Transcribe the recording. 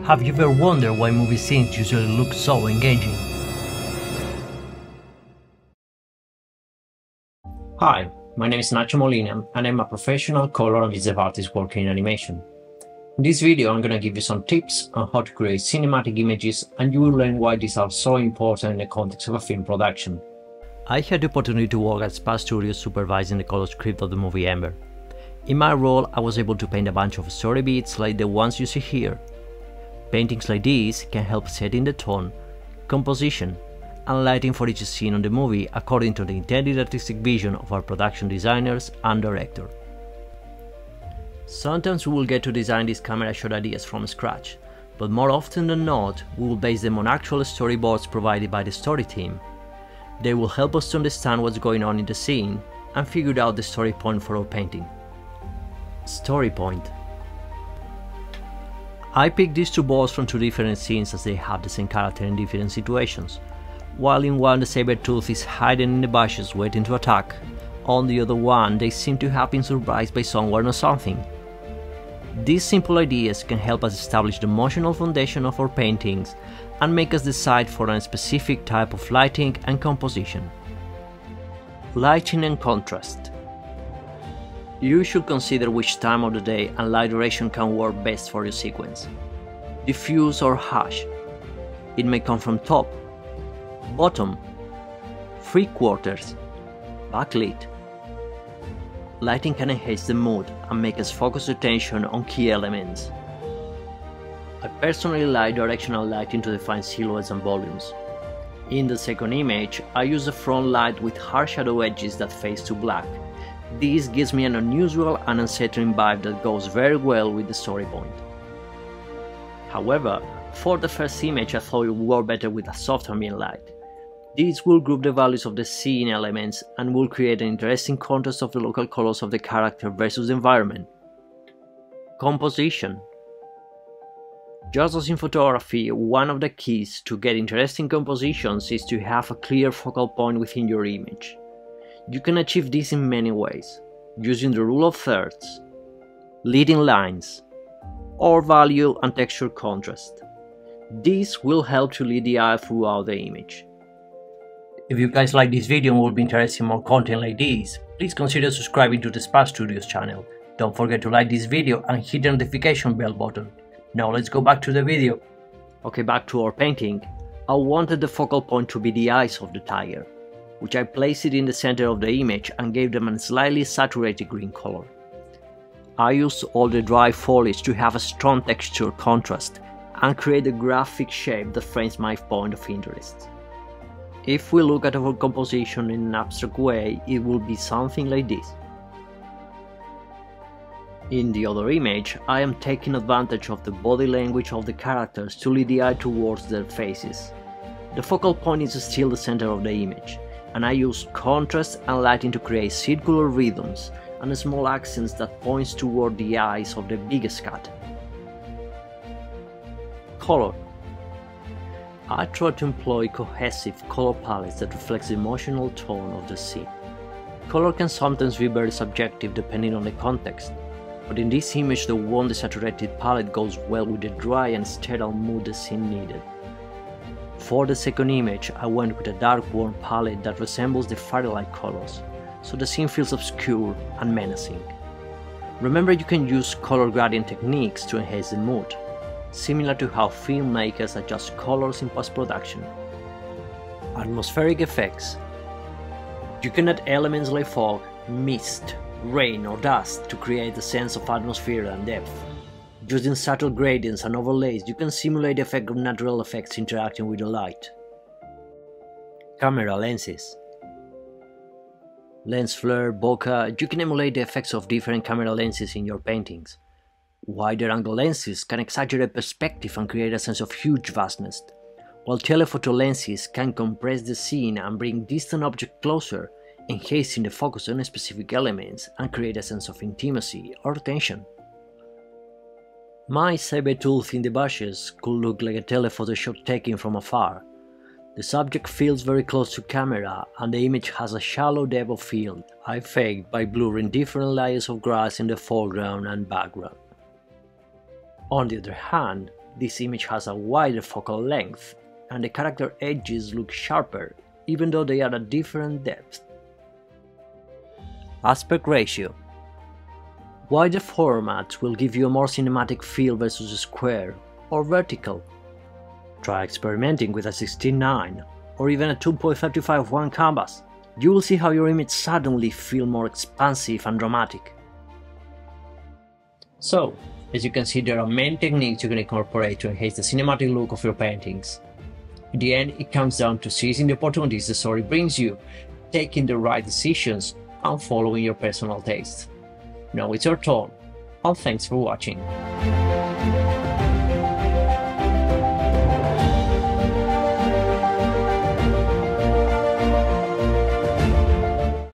Have you ever wondered why movie scenes usually look so engaging? Hi, my name is Nacho Molina and I'm a professional color and visual artist working in animation. In this video I'm gonna give you some tips on how to create cinematic images, and you will learn why these are so important in the context of a film production. I had the opportunity to work at Spa Studios supervising the color script of the movie Ember. In my role, I was able to paint a bunch of story beats like the ones you see here. Paintings like these can help setting the tone, composition, and lighting for each scene on the movie according to the intended artistic vision of our production designers and director. Sometimes we will get to design these camera shot ideas from scratch, but more often than not, we will base them on actual storyboards provided by the story team. They will help us to understand what's going on in the scene and figure out the story point for our painting. Storypoint. I picked these two boards from two different scenes as they have the same character in different situations. While in one the saber-tooth is hiding in the bushes waiting to attack, on the other one they seem to have been surprised by someone or something. These simple ideas can help us establish the emotional foundation of our paintings and make us decide for a specific type of lighting and composition. Lighting and contrast. You should consider which time of the day and light direction can work best for your sequence. Diffuse or harsh. It may come from top, bottom, 3/4, backlit. Lighting can enhance the mood and make us focus attention on key elements. I personally like directional lighting to define silhouettes and volumes. In the second image, I use a front light with hard shadow edges that fade to black. This gives me an unusual and unsettling vibe that goes very well with the story point. However, for the first image I thought it would work better with a soft ambient light. This will group the values of the scene elements and will create an interesting contrast of the local colors of the character versus the environment. Composition. Just as in photography, one of the keys to get interesting compositions is to have a clear focal point within your image. You can achieve this in many ways, using the rule of thirds, leading lines, or value and texture contrast. This will help to lead the eye throughout the image. If you guys like this video and would be interested in more content like this, please consider subscribing to the Spa Studios channel. Don't forget to like this video and hit the notification bell button. Now let's go back to the video. Okay, back to our painting. I wanted the focal point to be the eyes of the tiger, which I placed it in the center of the image and gave them a slightly saturated green color. I used all the dry foliage to have a strong texture contrast and create a graphic shape that frames my point of interest. If we look at our composition in an abstract way, it will be something like this. In the other image, I am taking advantage of the body language of the characters to lead the eye towards their faces. The focal point is still the center of the image, and I use contrast and lighting to create circular rhythms and small accents that points toward the eyes of the biggest cat. Color. I try to employ cohesive color palettes that reflects the emotional tone of the scene. Color can sometimes be very subjective depending on the context, but in this image the warm desaturated palette goes well with the dry and sterile mood the scene needed. For the second image, I went with a dark warm palette that resembles the firelight colors, so the scene feels obscure and menacing. Remember, you can use color gradient techniques to enhance the mood, similar to how filmmakers adjust colors in post-production. Atmospheric effects. You can add elements like fog, mist, rain or dust to create a sense of atmosphere and depth. Using subtle gradients and overlays, you can simulate the effect of natural effects interacting with the light. Camera lenses. Lens flare, bokeh, you can emulate the effects of different camera lenses in your paintings. Wider angle lenses can exaggerate perspective and create a sense of huge vastness, while telephoto lenses can compress the scene and bring distant objects closer, enhancing the focus on specific elements and create a sense of intimacy or tension. My saber-tooth in the bushes could look like a telephoto shot taken from afar. The subject feels very close to camera and the image has a shallow depth of field I faked by blurring different layers of grass in the foreground and background. On the other hand, this image has a wider focal length, and the character edges look sharper, even though they are at different depths. Aspect ratio. Wider formats will give you a more cinematic feel versus square or vertical. Try experimenting with a 16:9 or even a 2.35:1 canvas. You will see how your image suddenly feels more expansive and dramatic. So, as you can see, there are many techniques you can incorporate to enhance the cinematic look of your paintings. In the end, it comes down to seizing the opportunities the story brings you, taking the right decisions, and following your personal taste. Now it's your turn, and thanks for watching.